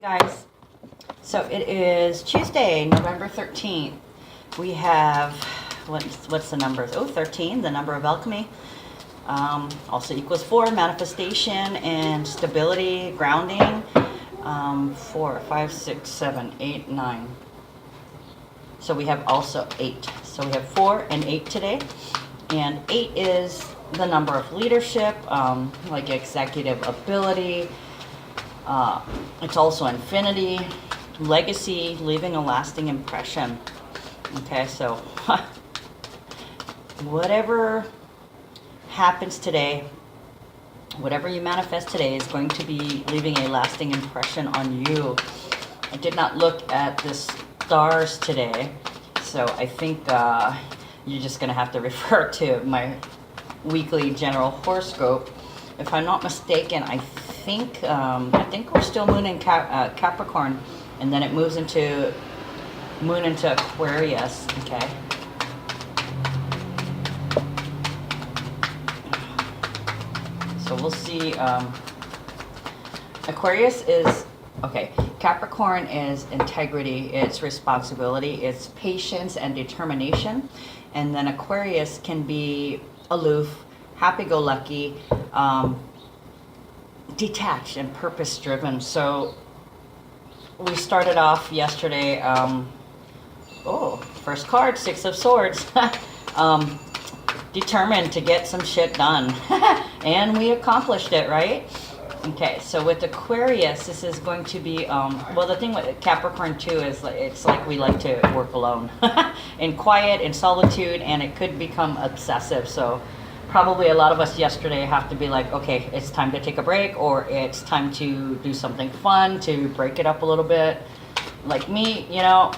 Guys, so it is Tuesday, November 13th. We have, what's the numbers? Oh, 13, the number of alchemy. Also equals 4, manifestation and stability, grounding. 4, 5, 6, 7, 8, 9. So we have also 8. So we have 4 and 8 today. And 8 is the number of leadership, like executive ability. It's also infinity, legacy, leaving a lasting impression. Okay, so whatever happens today, whatever you manifest today is going to be leaving a lasting impression on you. I did not look at the stars today, so I think you're just going to have to refer to my weekly general horoscope. If I'm not mistaken, I think we're still moon in Capricorn, and then it moves into moon into Aquarius. Okay. So we'll see. Aquarius is okay. Capricorn is integrity, it's responsibility, it's patience and determination, and then Aquarius can be aloof, happy-go-lucky, detached and purpose-driven. So we started off yesterday. First card, 6 of Swords. Determined to get some shit done, and we accomplished it, right? Okay, so with Aquarius, this is going to be well, the thing with Capricorn too is it's like we like to work alone, in quiet, in solitude, and it could become obsessive. So probably a lot of us yesterday have to be like, okay, it's time to take a break, or it's time to do something fun to break it up a little bit. Like me, you know,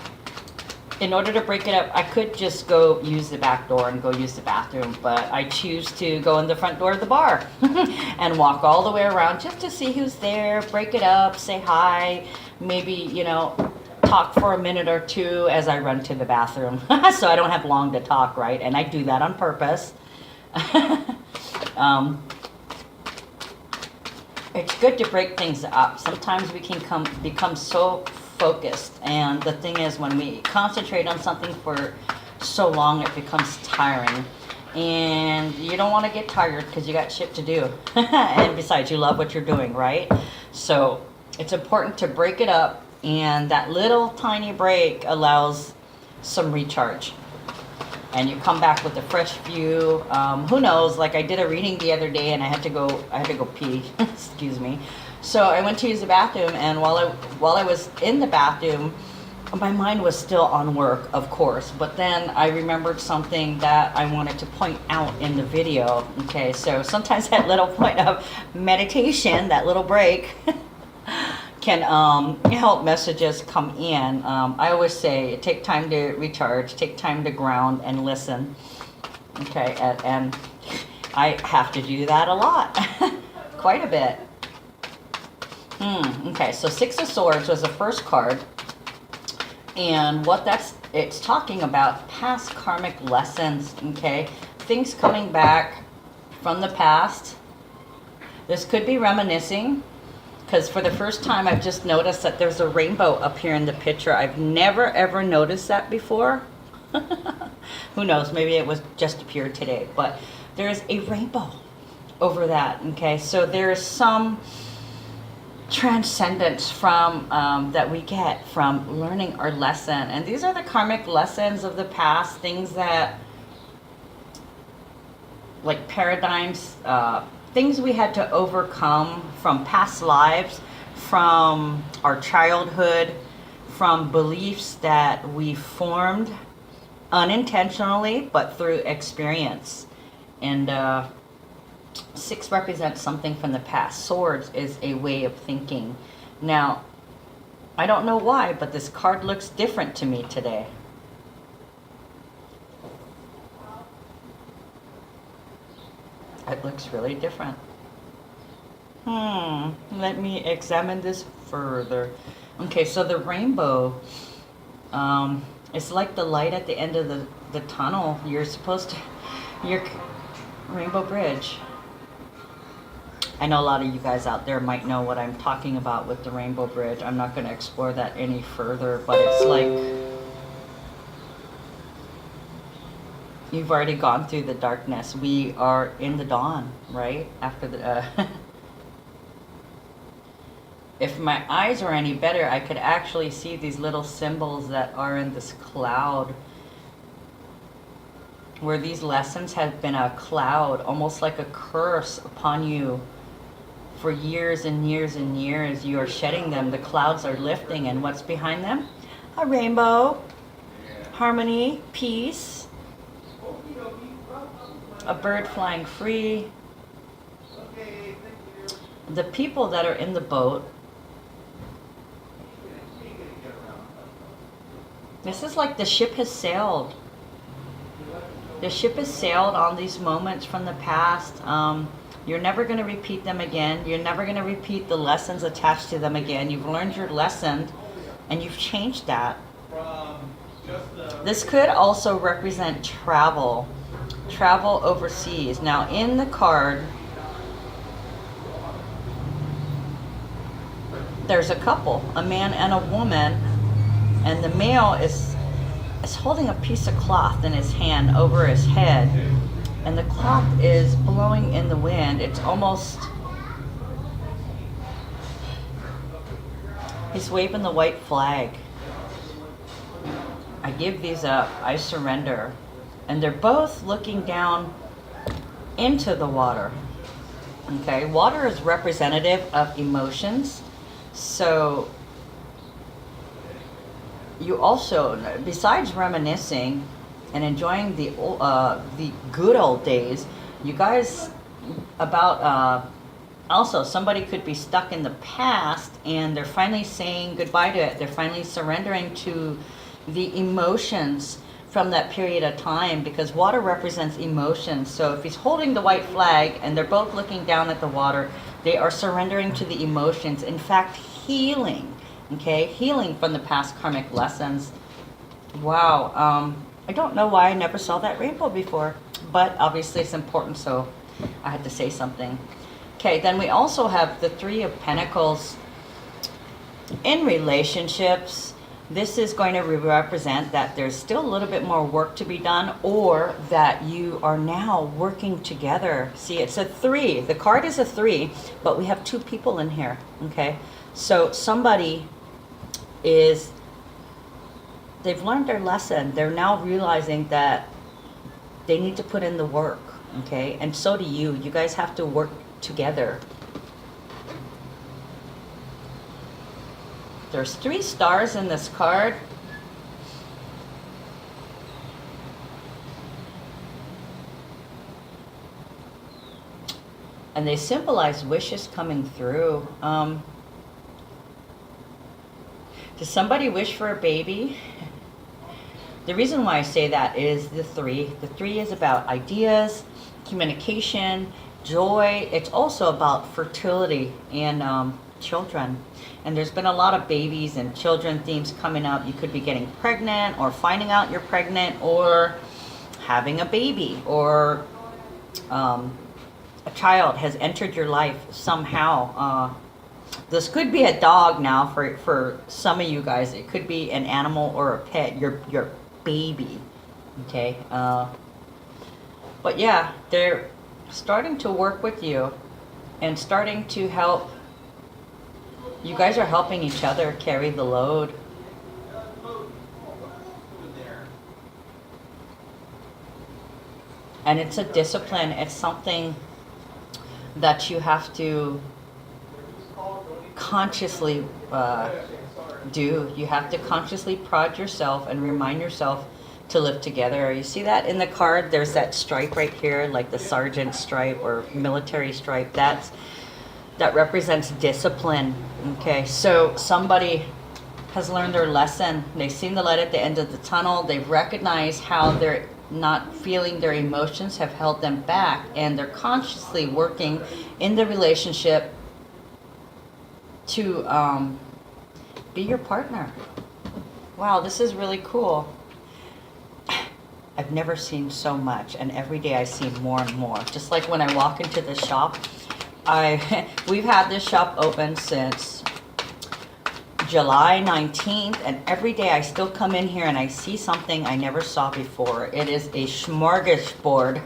in order to break it up, I could just go use the back door and go use the bathroom, but I choose to go in the front door of the bar and walk all the way around just to see who's there, break it up, say hi, maybe, you know, talk for a minute or two as I run to the bathroom. So I don't have long to talk, right? And I do that on purpose. It's good to break things up. Sometimes we can become so focused, and the thing is, when we concentrate on something for so long, it becomes tiring, and you don't want to get tired because you got shit to do. And besides, you love what you're doing, right? So it's important to break it up, and that little tiny break allows some recharge, and you come back with a fresh view. Who knows, like I did a reading the other day and I had to go pee. Excuse me. So I went to use the bathroom, and while I was in the bathroom, my mind was still on work, of course, but then I remembered something that I wanted to point out in the video. Okay, so sometimes that little point of meditation, that little break, can help messages come in. I always say, take time to recharge, take time to ground and listen. Okay, and I have to do that a lot, quite a bit. Okay, so 6 of Swords was the first card, and what it's talking about past karmic lessons. Okay, things coming back from the past. This could be reminiscing, because for the first time I've just noticed that there's a rainbow up here in the picture. I've never ever noticed that before. Who knows, maybe it was just appeared today, but there's a rainbow over that. Okay, so there's some transcendence from that we get from learning our lesson, and these are the karmic lessons of the past, things that, like paradigms, things we had to overcome from past lives, from our childhood, from beliefs that we formed unintentionally but through experience. And 6 represents something from the past. Swords is a way of thinking. Now, I don't know why, but this card looks different to me today. It looks really different. Let me examine this further. Okay, so the rainbow, it's like the light at the end of the tunnel. You're supposed to, your Rainbow Bridge. I know a lot of you guys out there might know what I'm talking about with the Rainbow Bridge. I'm not going to explore that any further, but it's like you've already gone through the darkness. We are in the dawn, right? After the if my eyes were any better, I could actually see these little symbols that are in this cloud, where these lessons have been a cloud, almost like a curse upon you for years and years and years. You are shedding them. The clouds are lifting, and what's behind them? A rainbow, harmony, peace, a bird flying free. The people that are in the boat, this is like the ship has sailed. The ship has sailed on these moments from the past. You're never going to repeat them again. You're never going to repeat the lessons attached to them again. You've learned your lesson, and you've changed that. This could also represent travel overseas. Now, in the card, there's a couple, a man and a woman, and the male is holding a piece of cloth in his hand over his head, and the cloth is blowing in the wind. It's almost, he's waving the white flag. I give these up, I surrender. And they're both looking down into the water. Okay, water is representative of emotions. So you also, besides reminiscing and enjoying the good old days, you guys also somebody could be stuck in the past, and they're finally saying goodbye to it. They're finally surrendering to the emotions from that period of time, because water represents emotions. So if he's holding the white flag and they're both looking down at the water, they are surrendering to the emotions. In fact, healing. Okay, healing from the past karmic lessons. Wow. I don't know why I never saw that rainbow before, but obviously it's important, so I had to say something. Okay, then we also have the Three of Pentacles. In relationships, this is going to represent that there's still a little bit more work to be done, or that you are now working together. See, it's a 3. The card is a 3, but we have 2 people in here. Okay, so somebody is, they've learned their lesson. They're now realizing that they need to put in the work. Okay, and so do you. You guys have to work together. There's 3 stars in this card. And they symbolize wishes coming through. Does somebody wish for a baby? The reason why I say that is the 3. The 3 is about ideas, communication, joy. It's also about fertility and children. And there's been a lot of babies and children themes coming up. You could be getting pregnant, or finding out you're pregnant, or having a baby, or a child has entered your life somehow. This could be a dog now for some of you guys. It could be an animal or a pet, your baby. Okay. But yeah, they're starting to work with you and starting to help. You guys are helping each other carry the load. And it's a discipline. It's something that you have to consciously do. You have to consciously prod yourself and remind yourself to live together. You see that in the card? There's that stripe right here, like the sergeant stripe or military stripe. That represents discipline. Okay, so somebody has learned their lesson. They've seen the light at the end of the tunnel. They've recognized how they're not feeling their emotions have held them back, and they're consciously working in the relationship to be your partner. Wow, this is really cool. I've never seen so much, and every day I see more and more. Just like when I walk into the shop we've had this shop open since July 19th, and every day I still come in here and I see something I never saw before. It is a smorgasbord,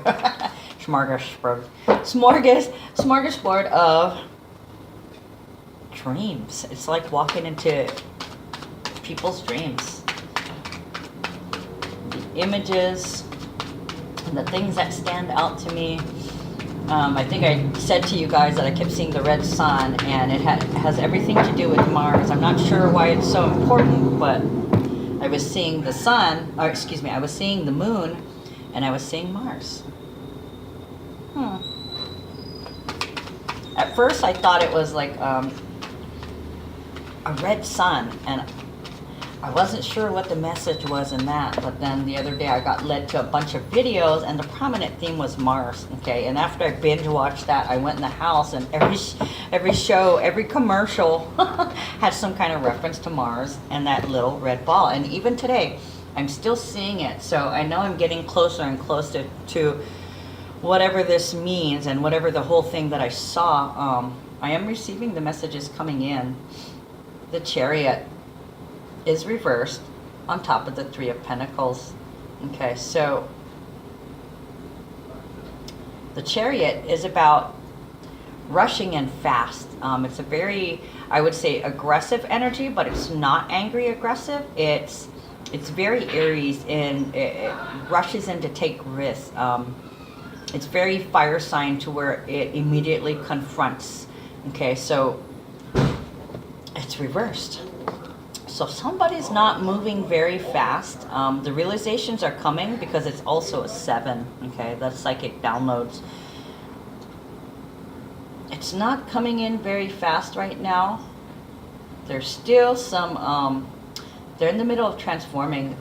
smorgasbord of dreams. It's like walking into people's dreams. The images and the things that stand out to me. I think I said to you guys that I kept seeing the red sun, and it has everything to do with Mars. I'm not sure why it's so important, but I was seeing the sun, or excuse me, I was seeing the moon, and I was seeing Mars. At first I thought it was like a red sun, and I wasn't sure what the message was in that, but then the other day I got led to a bunch of videos, and the prominent theme was Mars, okay? And after I binge watched that, I went in the house, and every show, every commercial had some kind of reference to Mars and that little red ball. And even today, I'm still seeing it, so I know I'm getting closer and closer to whatever this means and whatever the whole thing that I saw. I am receiving the messages coming in. The Chariot is reversed on top of the Three of Pentacles. Okay, so the Chariot is about rushing in fast. It's a very, I would say, aggressive energy, but it's not angry aggressive. It's very Aries, and it rushes in to take risks. It's very fire sign to where it immediately confronts. Okay, so it's reversed. So somebody's not moving very fast. The realizations are coming because it's also a 7. Okay, that's psychic downloads. It's not coming in very fast right now. There's still some, they're in the middle of transforming.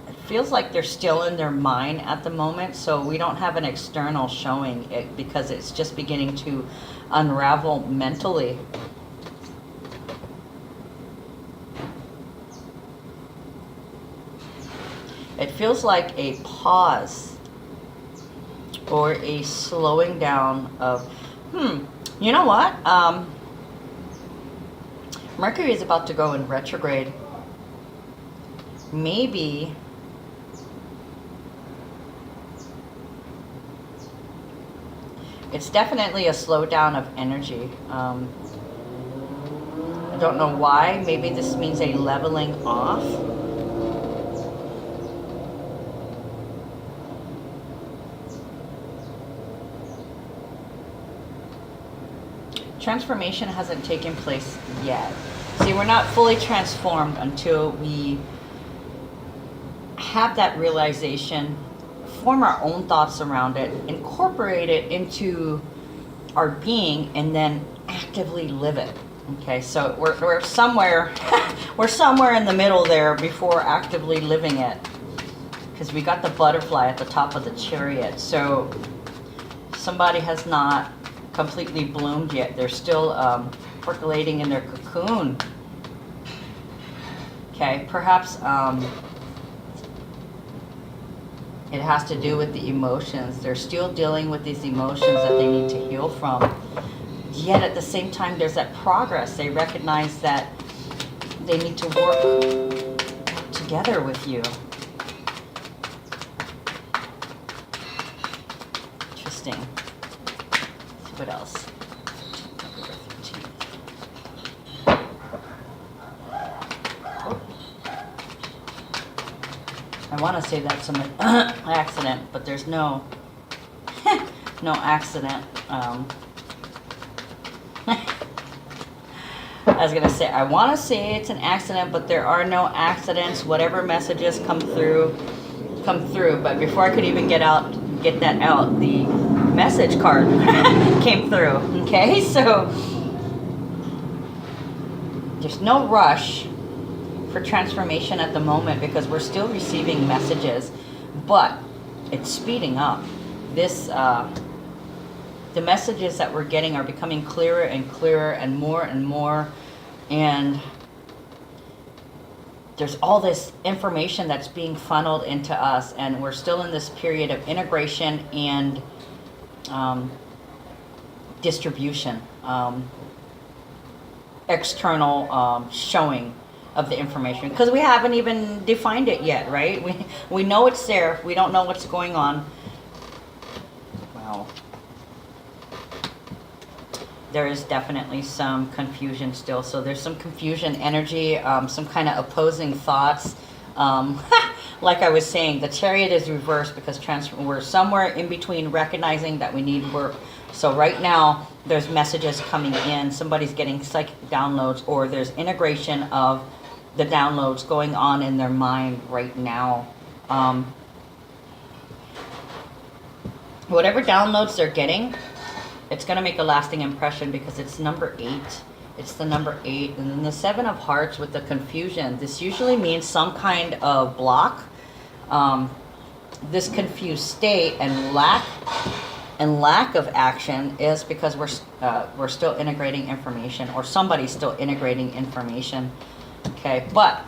It feels like they're still in their mind at the moment, so we don't have an external showing it because it's just beginning to unravel mentally. It feels like a pause or a slowing down of, you know what? Mercury is about to go in retrograde. Maybe it's definitely a slowdown of energy. I don't know why. Maybe this means a leveling off. Transformation hasn't taken place yet. See, we're not fully transformed until we have that realization, form our own thoughts around it, incorporate it into our being, and then actively live it. Okay, so we're somewhere we're somewhere in the middle there before actively living it, because we got the butterfly at the top of the Chariot. So somebody has not completely bloomed yet. They're still percolating in their cocoon. Okay, perhaps it has to do with the emotions. They're still dealing with these emotions that they need to heal from. Yet at the same time, there's that progress. They recognize that they need to work together with you. Interesting. What else? I want to say that's an accident, but there's no no accident. I was gonna say, I want to say it's an accident, but there are no accidents. Whatever messages come through. But before I could even get that out, the message card came through. Okay, so there's no rush for transformation at the moment because we're still receiving messages, but it's speeding up. This the messages that we're getting are becoming clearer and clearer and more, and there's all this information that's being funneled into us, and we're still in this period of integration and distribution, external showing of the information, because we haven't even defined it yet, right? We know it's there. We don't know what's going on. Wow. There is definitely some confusion still. So there's some confusion energy, some kind of opposing thoughts. Like I was saying, the Chariot is reversed because we're somewhere in between recognizing that we need work. So right now, there's messages coming in. Somebody's getting psychic downloads, or there's integration of the downloads going on in their mind right now. Whatever downloads they're getting, it's going to make a lasting impression because it's number 8. It's the number 8. And then the 7 of Hearts with the confusion. This usually means some kind of block. This confused state and lack of action is because we're still integrating information, or somebody's still integrating information. Okay, but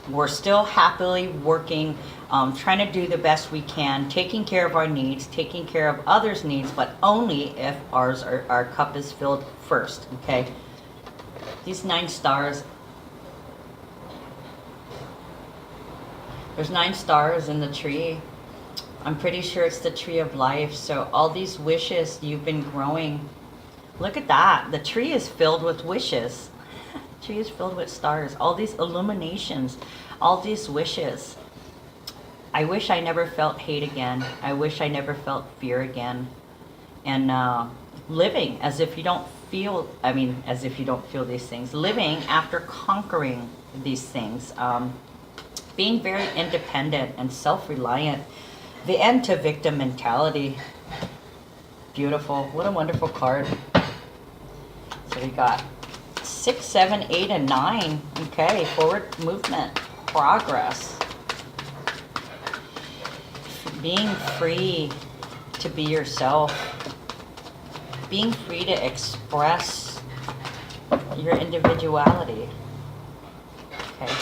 we're still happily working, trying to do the best we can, taking care of our needs, taking care of others' needs, but only if our cup is filled first. Okay, these 9 stars. There's 9 stars in the tree. I'm pretty sure it's the tree of life. So all these wishes you've been growing. Look at that. The tree is filled with wishes. The tree is filled with stars. All these illuminations. All these wishes. I wish I never felt hate again. I wish I never felt fear again. And living as if you don't feel, as if you don't feel these things. Living after conquering these things. Being very independent and self-reliant. The end to victim mentality. Beautiful. What a wonderful card. So we got 6, 7, 8, and 9. Okay, forward movement. Progress. Being free to be yourself. Being free to express your individuality. Okay.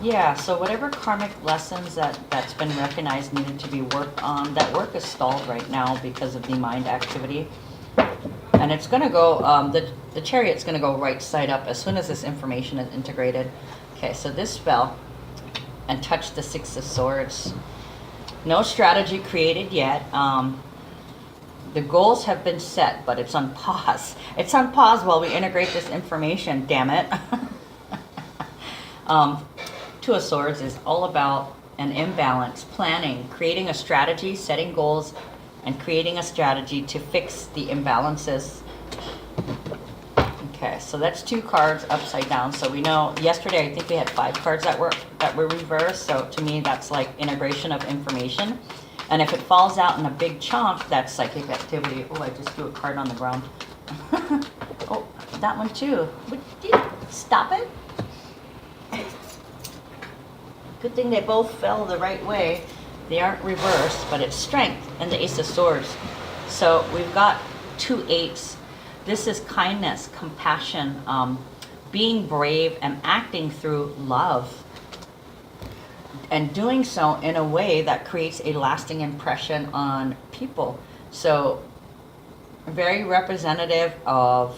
Yeah, so whatever karmic lessons that's been recognized needed to be worked on, that work is stalled right now because of the mind activity. And it's going to go, the Chariot's going to go right side up as soon as this information is integrated. Okay, so this spell, and touch the 6 of Swords. No strategy created yet. The goals have been set, but it's on pause. It's on pause while we integrate this information, damn it. 2 of Swords is all about an imbalance, planning, creating a strategy, setting goals, and creating a strategy to fix the imbalances. Okay, so that's 2 cards upside down. So we know yesterday I think we had 5 cards that were reversed. So to me that's like integration of information. And if it falls out in a big chunk, that's psychic activity. Oh, I just threw a card on the ground. Oh, that one too. Would you stop it? Good thing they both fell the right way. They aren't reversed, but it's strength and the Ace of Swords. So we've got 2 8s. This is kindness, compassion, being brave and acting through love. And doing so in a way that creates a lasting impression on people. So very representative of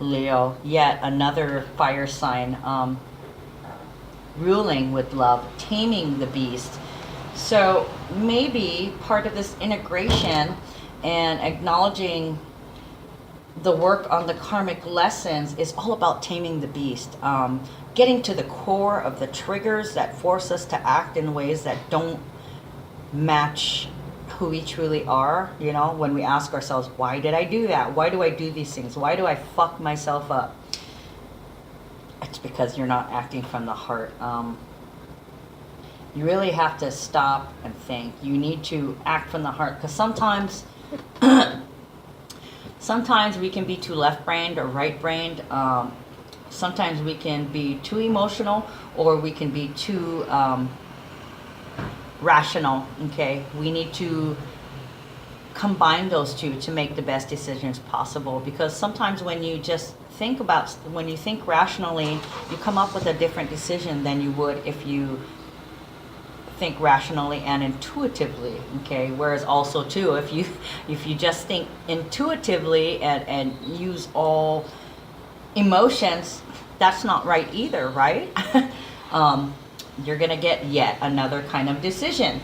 Leo, yet another fire sign. Ruling with love, taming the beast. So maybe part of this integration and acknowledging the work on the karmic lessons is all about taming the beast, getting to the core of the triggers that force us to act in ways that don't match who we truly are. You know, when we ask ourselves, why did I do that? Why do I do these things? Why do I fuck myself up? It's because you're not acting from the heart. You really have to stop and think. You need to act from the heart, because sometimes sometimes we can be too left-brained or right-brained. Sometimes we can be too emotional, or we can be too rational. Okay, we need to combine those two to make the best decisions possible, because sometimes when you just when you think rationally, you come up with a different decision than you would if you think rationally and intuitively, okay? Whereas also too, if you just think intuitively and use all emotions, that's not right either, right? You're gonna get yet another kind of decision.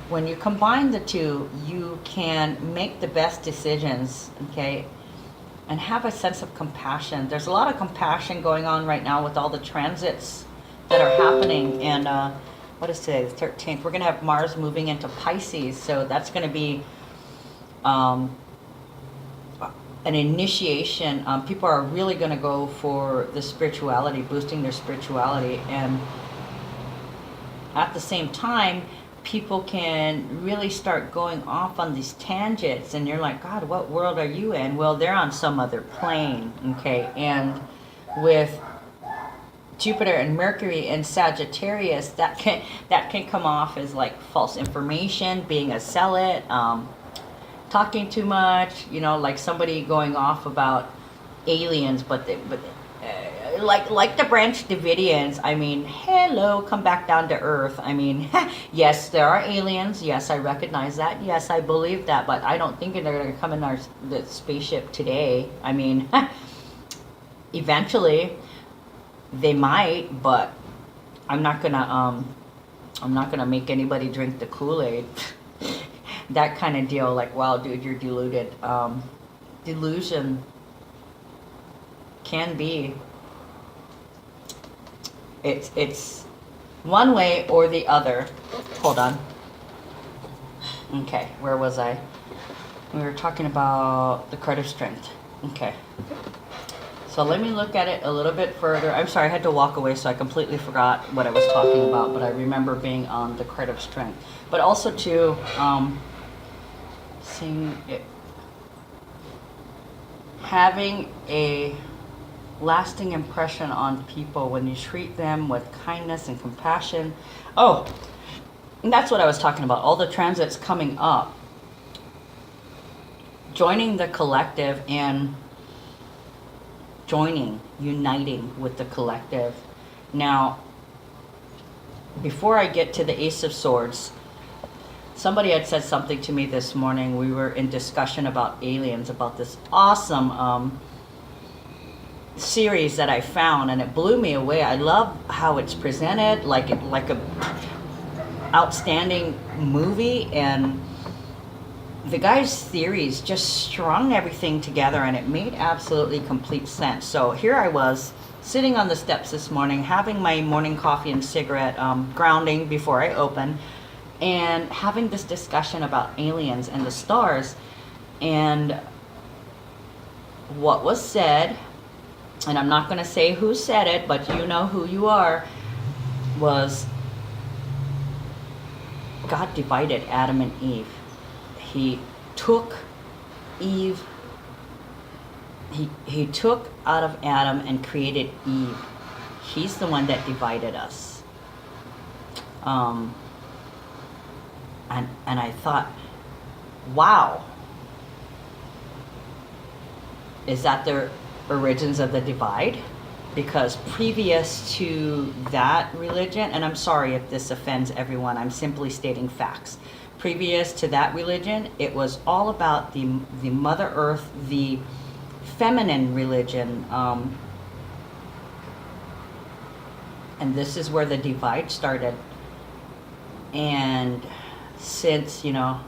When you combine the two, you can make the best decisions, okay? And have a sense of compassion. There's a lot of compassion going on right now with all the transits that are happening. And what is today, the 13th? We're going to have Mars moving into Pisces. So that's going to be an initiation. People are really going to go for the spirituality, boosting their spirituality. And at the same time, people can really start going off on these tangents, and you're like, God, what world are you in? Well, they're on some other plane, okay? And with Jupiter and Mercury in Sagittarius, that can come off as like false information, being a zealot, talking too much, you know, like somebody going off about aliens, but like the Branch Davidians, I mean, hello, come back down to earth. I mean, yes, there are aliens. Yes, I recognize that. Yes, I believe that, but I don't think they're going to come in the spaceship today. I mean, eventually they might, but I'm not gonna make anybody drink the Kool-Aid. That kind of deal. Like, wow, dude, you're deluded. Delusion can be. It's one way or the other. Hold on. Okay, where was I? We were talking about the card of strength. Okay. So let me look at it a little bit further. I'm sorry, I had to walk away, so I completely forgot what I was talking about, but I remember being on the card of strength. But also too, seeing it, having a lasting impression on people when you treat them with kindness and compassion. Oh, and that's what I was talking about. All the transits coming up. Joining the collective and uniting with the collective. Now, before I get to the Ace of Swords, somebody had said something to me this morning. We were in discussion about aliens, about this awesome series that I found, and it blew me away. I love how it's presented, like a outstanding movie, and the guy's theories just strung everything together, and it made absolutely complete sense. So here I was sitting on the steps this morning, having my morning coffee and cigarette, grounding before I open, and having this discussion about aliens and the stars. And what was said, and I'm not going to say who said it, but you know who you are, was God divided Adam and Eve. He took Eve, he took out of Adam and created Eve. He's the one that divided us. And I thought, wow, is that the origins of the divide? Because previous to that religion, and I'm sorry if this offends everyone, I'm simply stating facts. Previous to that religion, it was all about the Mother Earth, the feminine religion, and this is where the divide started. And since, you know,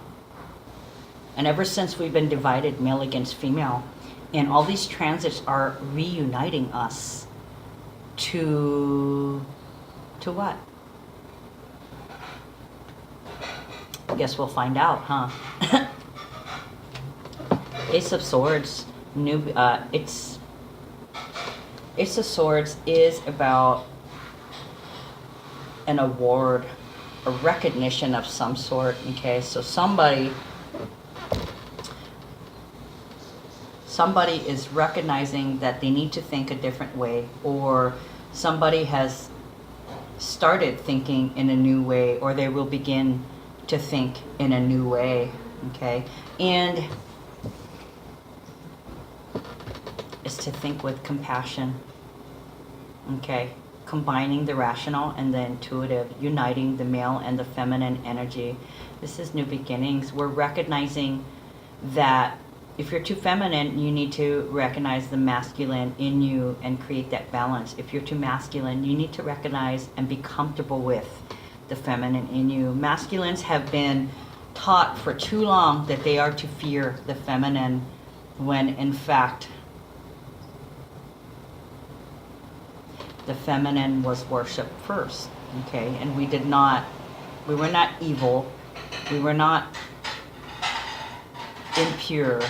and ever since we've been divided, male against female, and all these transits are reuniting us to what? I guess we'll find out, huh? Ace of Swords, Ace of Swords is about an award, a recognition of some sort. Okay, so somebody is recognizing that they need to think a different way, or somebody has started thinking in a new way, or they will begin to think in a new way. Okay, and is to think with compassion. Okay, combining the rational and the intuitive, uniting the male and the feminine energy. This is new beginnings. We're recognizing that if you're too feminine, you need to recognize the masculine in you and create that balance. If you're too masculine, you need to recognize and be comfortable with the feminine in you. Masculines have been taught for too long that they are to fear the feminine, when in fact the feminine was worshipped first. Okay, and we were not evil, we were not impure.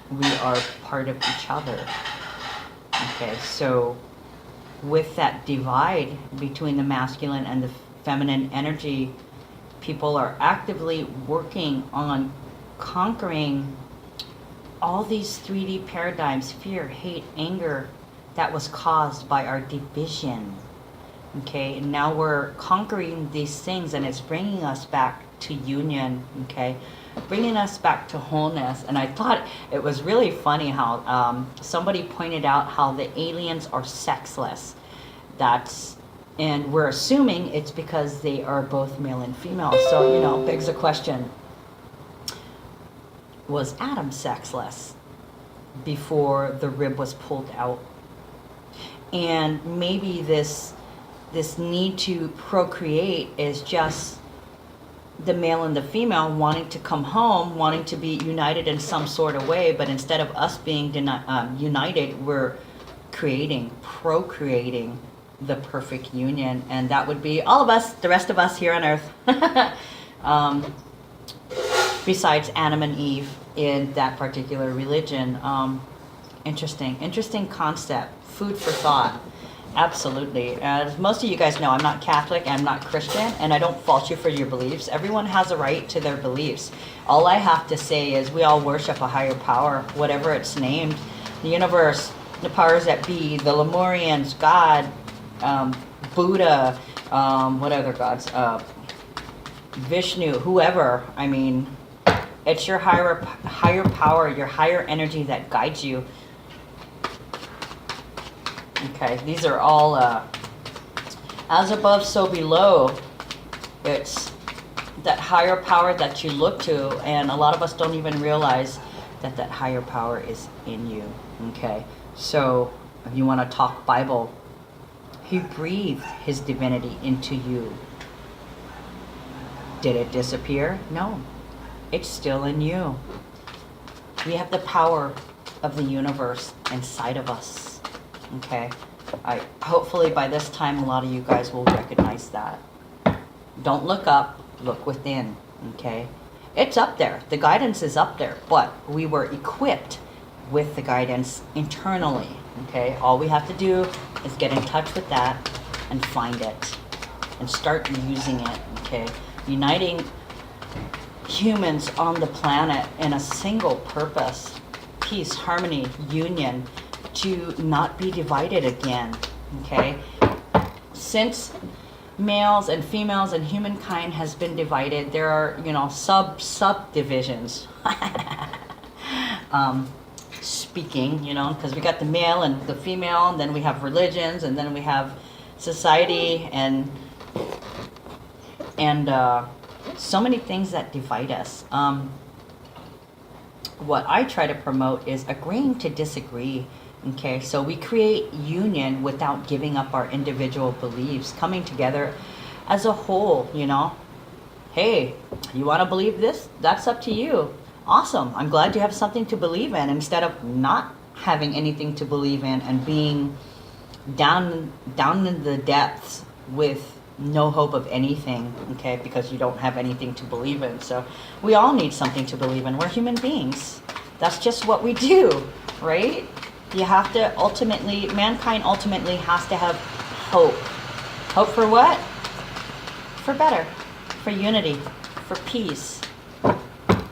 We are part of each other. Okay, so with that divide between the masculine and the feminine energy, people are actively working on conquering all these 3D paradigms, fear, hate, anger, that was caused by our division. Okay, and now we're conquering these things, and it's bringing us back to union. Okay, bringing us back to wholeness. And I thought it was really funny how somebody pointed out how the aliens are sexless. And we're assuming it's because they are both male and female. So, begs the question, was Adam sexless before the rib was pulled out? And maybe this need to procreate is just the male and the female wanting to come home, wanting to be united in some sort of way, but instead of us being united, we're procreating the perfect union, and that would be all of us, the rest of us here on earth. Besides Adam and Eve in that particular religion. Interesting concept, food for thought. Absolutely. As most of you guys know, I'm not Catholic, I'm not Christian, and I don't fault you for your beliefs. Everyone has a right to their beliefs. All I have to say is we all worship a higher power, whatever it's named. The universe, the powers that be, the Lemurians, God, Buddha, what other gods? Vishnu, whoever. I mean, it's your higher power, your higher energy that guides you. Okay, these are all as above, so below. It's that higher power that you look to, and a lot of us don't even realize that higher power is in you. Okay, so if you want to talk Bible, He breathed His divinity into you. Did it disappear? No, it's still in you. We have the power of the universe inside of us. Okay, hopefully by this time a lot of you guys will recognize that. Don't look up, look within. Okay, it's up there, the guidance is up there, but we were equipped with the guidance internally. Okay, all we have to do is get in touch with that and find it and start using it. Okay, uniting humans on the planet in a single purpose, peace, harmony, union, to not be divided again. Okay, since males and females and humankind has been divided, there are subdivisions. Speaking, because we got the male and the female, and then we have religions, and then we have society, and so many things that divide us. What I try to promote is agreeing to disagree. Okay, so we create union without giving up our individual beliefs, coming together as a whole. Hey, you want to believe this? That's up to you. Awesome. I'm glad you have something to believe in, instead of not having anything to believe in and being down in the depths with no hope of anything. Okay, because you don't have anything to believe in. So we all need something to believe in. We're human beings. That's just what we do, right? You have to mankind ultimately has to have hope. Hope for what? For better, for unity, for peace,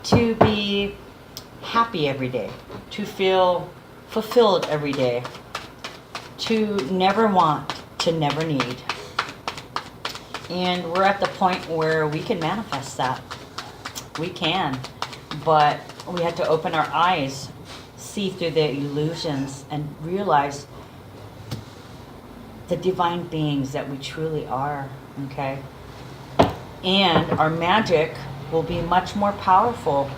to be happy every day, to feel fulfilled every day, to never want, to never need. And we're at the point where we can manifest that. We can, but we had to open our eyes, see through the illusions and realize the divine beings that we truly are, okay? And our magic will be much more powerful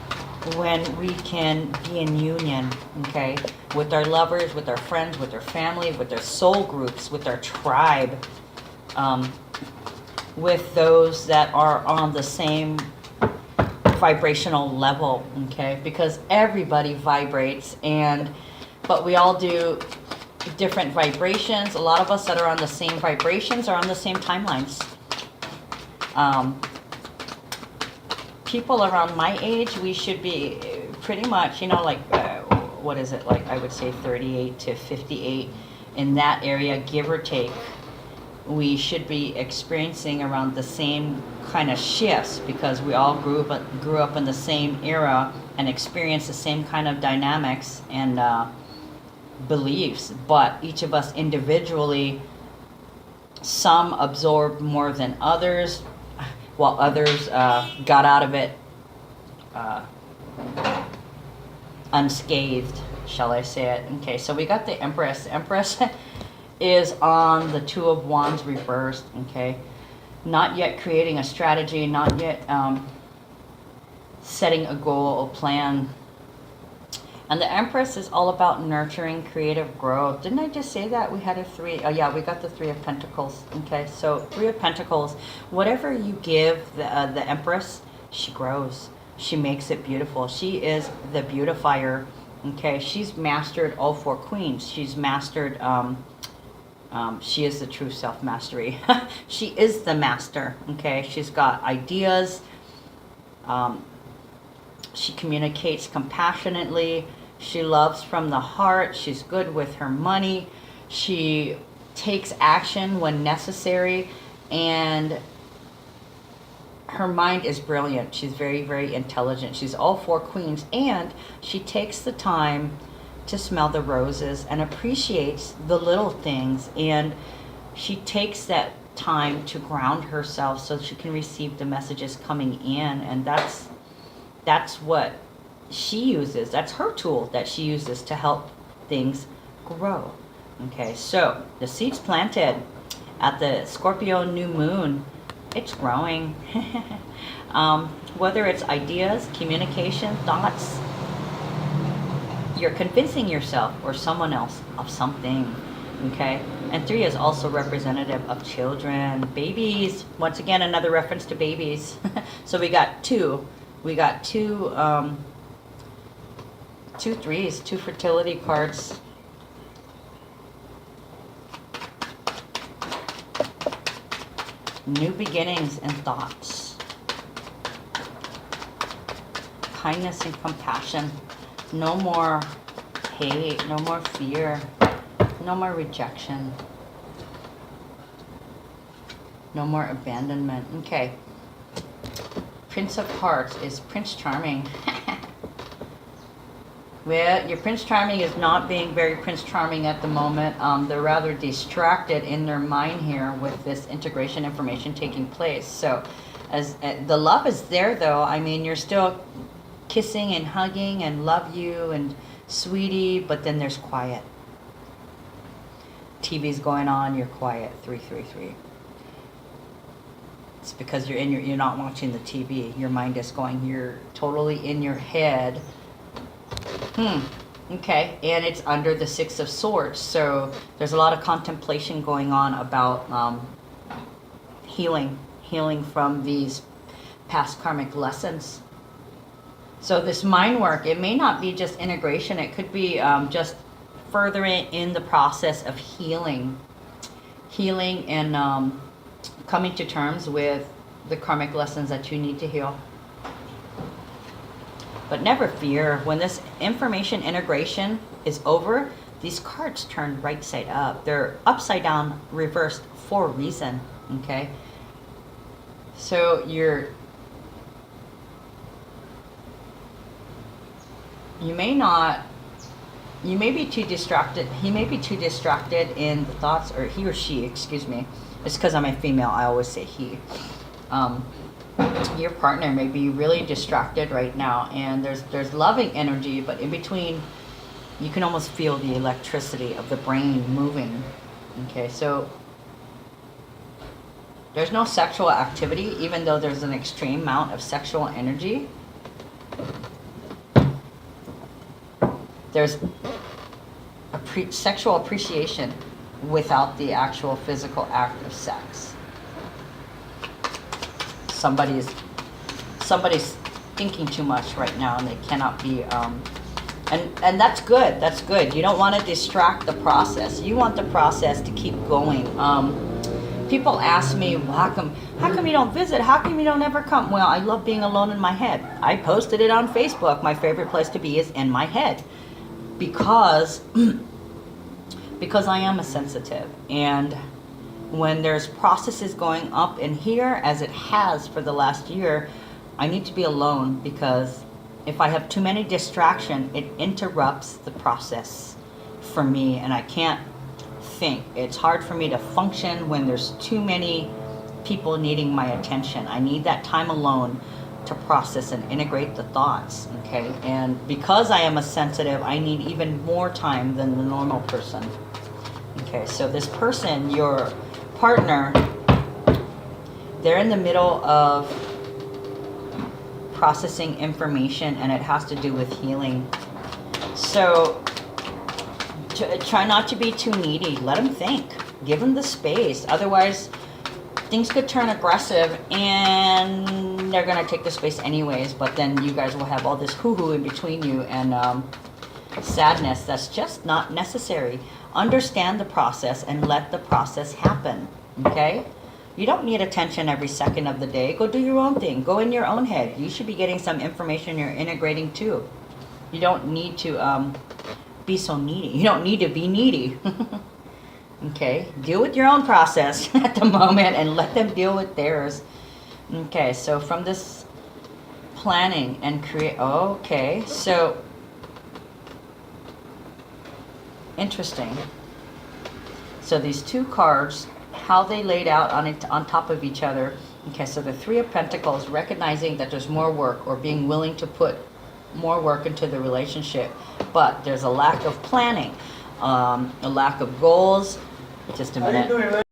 when we can be in union, okay? With our lovers, with our friends, with our family, with our soul groups, with our tribe, with those that are on the same vibrational level, okay? Because everybody vibrates, but we all do different vibrations. A lot of us that are on the same vibrations are on the same timelines. People around my age, we should be pretty much, like, what is it, like I would say 38 to 58 in that area, give or take. We should be experiencing around the same kind of shifts because we all grew up in the same era and experienced the same kind of dynamics and beliefs. But each of us individually, some absorbed more than others, while others got out of it unscathed, shall I say it. Okay, so we got the Empress. Empress is on the Two of Wands reversed, okay? Not yet creating a strategy, not yet setting a goal, a plan. And the Empress is all about nurturing creative growth. Didn't I just say that? We had a three. Oh, yeah, we got the Three of Pentacles. Okay, so Three of Pentacles. Whatever you give the Empress, she grows. She makes it beautiful. She is the beautifier. Okay, she's mastered all four queens. She's mastered, she is the true self-mastery. She is the master. Okay, she's got ideas. She communicates compassionately. She loves from the heart. She's good with her money. She takes action when necessary. And her mind is brilliant. She's very, very intelligent. She's all four queens. And she takes the time to smell the roses and appreciates the little things. And she takes that time to ground herself so she can receive the messages coming in. And that's what she uses. That's her tool that she uses to help things grow. Okay, so the seeds planted at the Scorpio new moon, it's growing. Whether it's ideas, communication, thoughts, you're convincing yourself or someone else of something. Okay, and 3 is also representative of children, babies. Once again, another reference to babies. So we got two. We got two threes, two fertility cards. New beginnings and thoughts. Kindness and compassion. No more hate, no more fear, no more rejection, no more abandonment. Okay. Prince of Hearts is Prince Charming. Well, your Prince Charming is not being very Prince Charming at the moment. They're rather distracted in their mind here with this integration information taking place. So as the love is there though, I mean, you're still kissing and hugging and love you and sweetie, but then there's quiet. TV's going on, you're quiet. 333. It's because you're not watching the TV. Your mind is going, you're totally in your head. Okay, and it's under the 6 of Swords, so there's a lot of contemplation going on about healing from these past karmic lessons. So this mind work, it may not be just integration, it could be just furthering in the process of healing and coming to terms with the karmic lessons that you need to heal. But never fear, when this information integration is over, these cards turn right side up. They're upside down, reversed for a reason, okay? So you may be too distracted. He may be too distracted in the thoughts, or he or she, excuse me. It's because I'm a female, I always say he. Your partner may be really distracted right now, and there's loving energy, but in between You can almost feel the electricity of the brain moving. Okay, so there's no sexual activity, even though there's an extreme amount of sexual energy. There's sexual appreciation without the actual physical act of sex. Somebody's thinking too much right now, and they cannot be. And that's good. That's good. You don't want to distract the process. You want the process to keep going. People ask me, well, how come you don't visit? How come you don't ever come? Well, I love being alone in my head. I posted it on Facebook. My favorite place to be is in my head, because I am a sensitive, and when there's processes going up in here, as it has for the last year, I need to be alone, because if I have too many distractions, it interrupts the process for me, and I can't think. It's hard for me to function when there's too many people needing my attention. I need that time alone to process and integrate the thoughts, okay? And because I am a sensitive, I need even more time than the normal person. Okay, so this person, your partner, they're in the middle of processing information, and it has to do with healing. So try not to be too needy. Let them think. Give them the space. Otherwise, things could turn aggressive, and they're gonna take the space anyways. But then you guys will have all this hoo-hoo in between you, and sadness that's just not necessary. Understand the process and let the process happen. Okay? You don't need attention every second of the day. Go do your own thing. Go in your own head. You should be getting some information you're integrating too. You don't need to be so needy. You don't need to be needy. Okay? Deal with your own process at the moment and let them deal with theirs. Okay, so from this planning and create, okay, so interesting. So these two cards, how they laid out on top of each other. Okay, so the Three of Pentacles, recognizing that there's more work, or being willing to put more work into the relationship, but there's a lack of planning, a lack of goals. Just a minute.